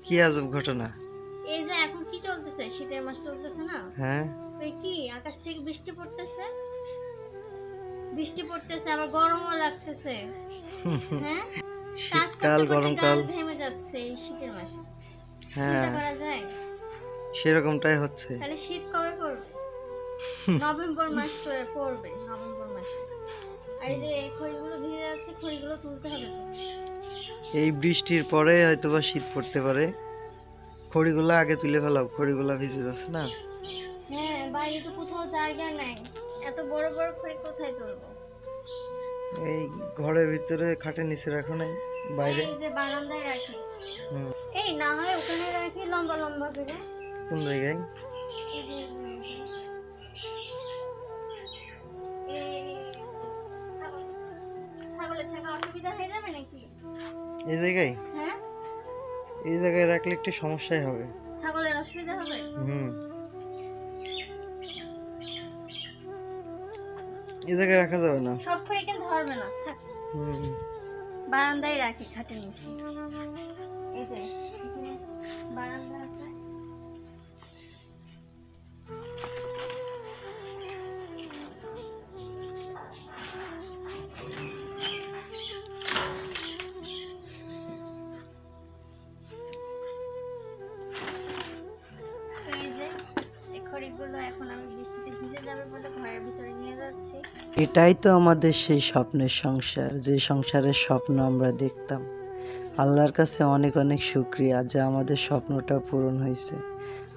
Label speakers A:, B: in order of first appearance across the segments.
A: কি আজব ঘটনা?
B: এই যে এখন কি চলতেছে, শীতের মাস চলতেছে না?
A: হ্যাঁ,
B: ওই কি আকাশ থেকে বৃষ্টি পড়তেছে আবার গরমও লাগতেছে। হ্যাঁ, কাজ
A: শীতকাল
B: করতে করতে গা
A: গরমকাল।
B: ঘেমে যাচ্ছে এই শীতের মাসে।
A: হ্যাঁ,
B: চিন্তা করা যায়?
A: সেরকমটাই হচ্ছে।
B: তাহলে শীত কবে পড়বে? নভেম্বর মাস পড়বে, নভেম্বর মাসে। আর এই যে এই খড়িগুলো ভিজে যাচ্ছে, খড়িগুলো তুলতে হবে তো।
A: এই বৃষ্টির পরে হয়তোবা শীত পড়তে পারে। খড়িগুলো আগে তুলে ফেলাও, খড়িগুলো ভিজে যাচ্ছে না।
B: হ্যাঁ, বাইরে তো কোথাও জায়গা নাই, এত বড় বড় খড়ি কোথায় তুলবো?
A: এই ঘরের ভিতরে খাটের নিচে রাখো নাই, বাইরে?
B: এই যে বারান্দায় রাখি।
A: হুম।
B: এই না হয় ওখানে রাখি লম্বা লম্বা করে।
A: কোন জায়গায়?
B: এই যে ছাগলের থাকা অসুবিধা হয়ে যাবে নাকি?
A: এই জায়গায়?
B: হ্যাঁ,
A: এই জায়গায় রাখলে একটু সমস্যাই হবে।
B: ছাগলের অসুবিধা হবে।
A: হুম, এই জায়গায় রাখা যাবে না।
B: সব খড়ি কিন্তু ধরবে না, থাক।
A: হুম,
B: বারান্দায় রাখি খাটের নিচে। এই যে এখানে বারান্দা আছে। এই যে এই খড়িগুলো এখন আমি বৃষ্টিতে ভিজে যাবে বলে ঘরের ভিতরে নিয়ে যাচ্ছি।
A: এটাই তো আমাদের সেই স্বপ্নের সংসার, যে সংসারের স্বপ্ন আমরা দেখতাম। আল্লাহর কাছে অনেক অনেক শুকরিয়া যে আমাদের স্বপ্নটা পূরণ হয়েছে।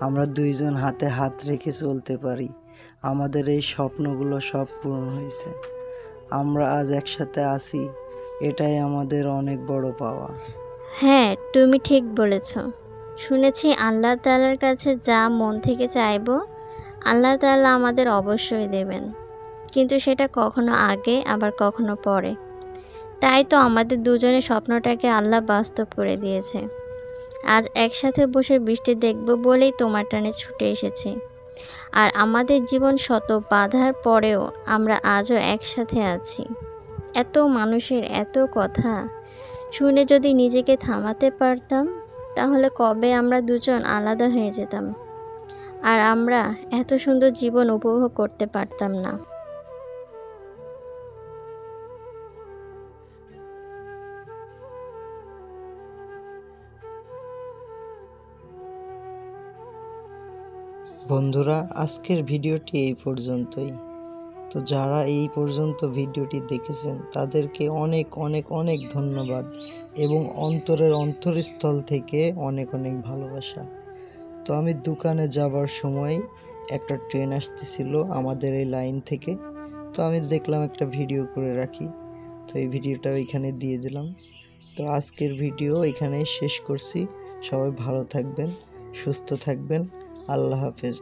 A: আমরা দুইজন হাতে হাত রেখে চলতে পারি, আমাদের এই স্বপ্নগুলো সব পূরণ হয়েছে। আমরা আজ একসাথে আছি, এটাই আমাদের অনেক বড় পাওয়া।
B: হ্যাঁ, তুমি ঠিক বলেছ। শুনেছি আল্লাহ তাআলার কাছে যা মন থেকে চাইবো আল্লাহ তাআলা আমাদের অবশ্যই দেবেন, কিন্তু সেটা কখনো আগে আবার কখনো পরে। তাই তো আমাদের দুজনের স্বপ্নটাকে আল্লাহ বাস্তব করে দিয়েছে। আজ একসাথে বসে বৃষ্টি দেখব বলেই তোমার টানে ছুটে এসেছি। আর আমাদের জীবন শত বাধার পরেও আমরা আজও একসাথে আছি। এত মানুষের এত কথা শুনে যদি নিজেকে থামাতে পারতাম, তাহলে কবে আমরা দুজন আলাদা হয়ে যেতাম, আর আমরা এত সুন্দর জীবন উপভোগ করতে পারতাম না।
A: বন্ধুরা, আজকের ভিডিওটি এই পর্যন্তই। তো যারা এই পর্যন্ত ভিডিওটি দেখেছেন তাদেরকে অনেক অনেক অনেক ধন্যবাদ এবং অন্তরের অন্তরস্থল থেকে অনেক অনেক ভালোবাসা। তো আমি দোকানে যাবার সময় একটা ট্রেন আসতেছিল আমাদের এই লাইন থেকে, তো আমি দেখলাম একটা ভিডিও করে রাখি, তো এই ভিডিওটা এখানে দিয়ে দিলাম। তো আজকের ভিডিও এখানেই শেষ করছি। সবাই ভালো থাকবেন, সুস্থ থাকবেন। আল্লাহ হাফেজ।